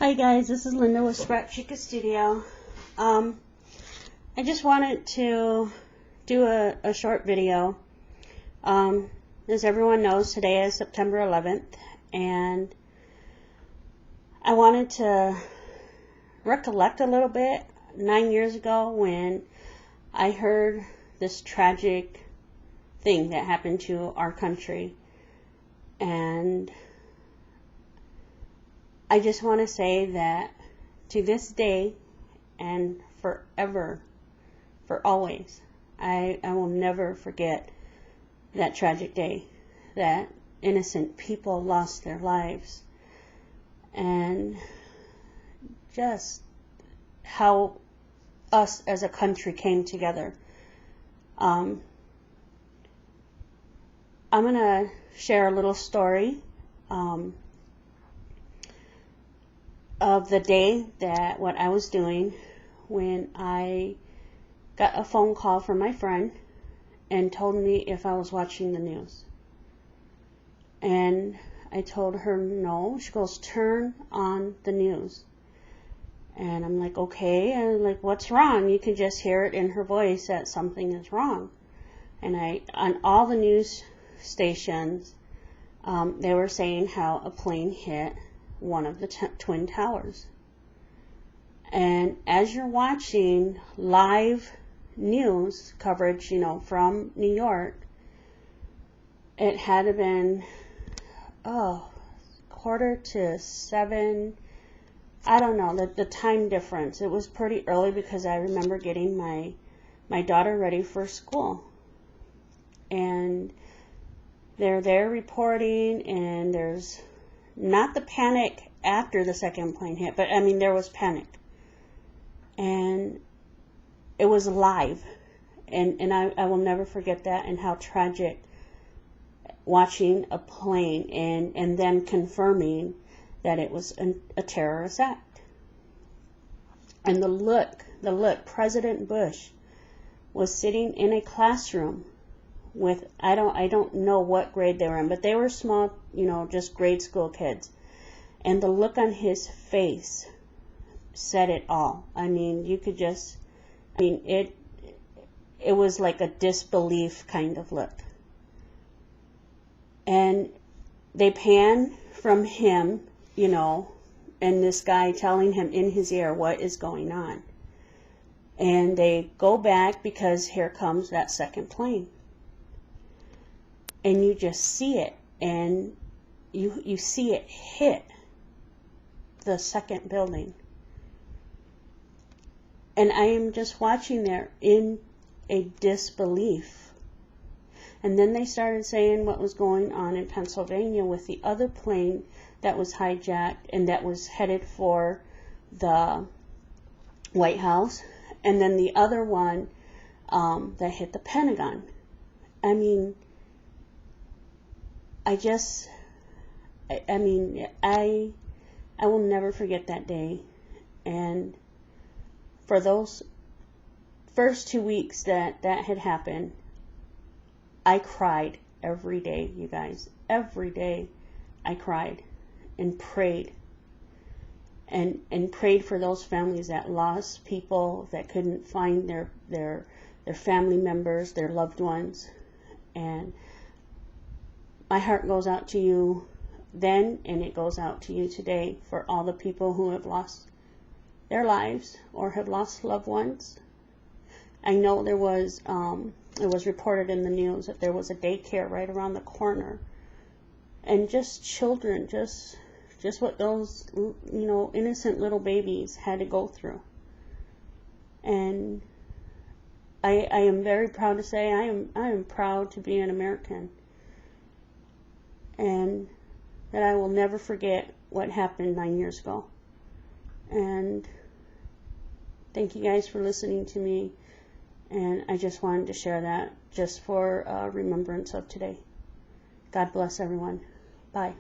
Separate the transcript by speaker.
Speaker 1: Hi guys, this is Linda with ScrapChica Studio. I just wanted to do a short video. As everyone knows, today is September 11th, and I wanted to recollect a little bit 9 years ago when I heard this tragic thing that happened to our country. And I just want to say that to this day and forever, for always, I will never forget that tragic day that innocent people lost their lives, and just how us as a country came together. I'm going to share a little story of the day that what I was doing when I got a phone call from my friend and told me if I was watching the news. And I told her no. She goes, turn on the news. And I'm like, okay. And I'm like, what's wrong? You can just hear it in her voice that something is wrong. And on all the news stations, they were saying how a plane hit one of the Twin Towers. And as you're watching live news coverage, from New York, it had been 6:45. I don't know the time difference. It was pretty early because I remember getting my daughter ready for school, and they're there reporting, and there's not the panic after the second plane hit, but I mean there was panic, and it was live, and I will never forget that, and how tragic watching a plane and them confirming that it was a terrorist act. And the look, President Bush was sitting in a classroom with, I don't know what grade they were in, but they were small, just grade school kids. And the look on his face said it all. I mean, it was like a disbelief kind of look. And they pan from him, and this guy telling him in his ear what is going on. And they go back because here comes that second plane. And you just see it, and you see it hit the second building. And I am just watching there in a disbelief. And then they started saying what was going on in Pennsylvania with the other plane that was hijacked and that was headed for the White House, and then the other one that hit the Pentagon. I mean, I will never forget that day. And for those first 2 weeks that had happened, I cried every day, you guys. Every day I cried and prayed. And prayed for those families that lost people, that couldn't find their family members, their loved ones. And my heart goes out to you then, and it goes out to you today for all the people who have lost their lives or have lost loved ones. I know there was, it was reported in the news that there was a daycare right around the corner, and just children, just what those, innocent little babies had to go through. And I am very proud to say I am proud to be an American, and that I will never forget what happened 9 years ago. And thank you guys for listening to me, and I just wanted to share that just for remembrance of today. God bless everyone. Bye.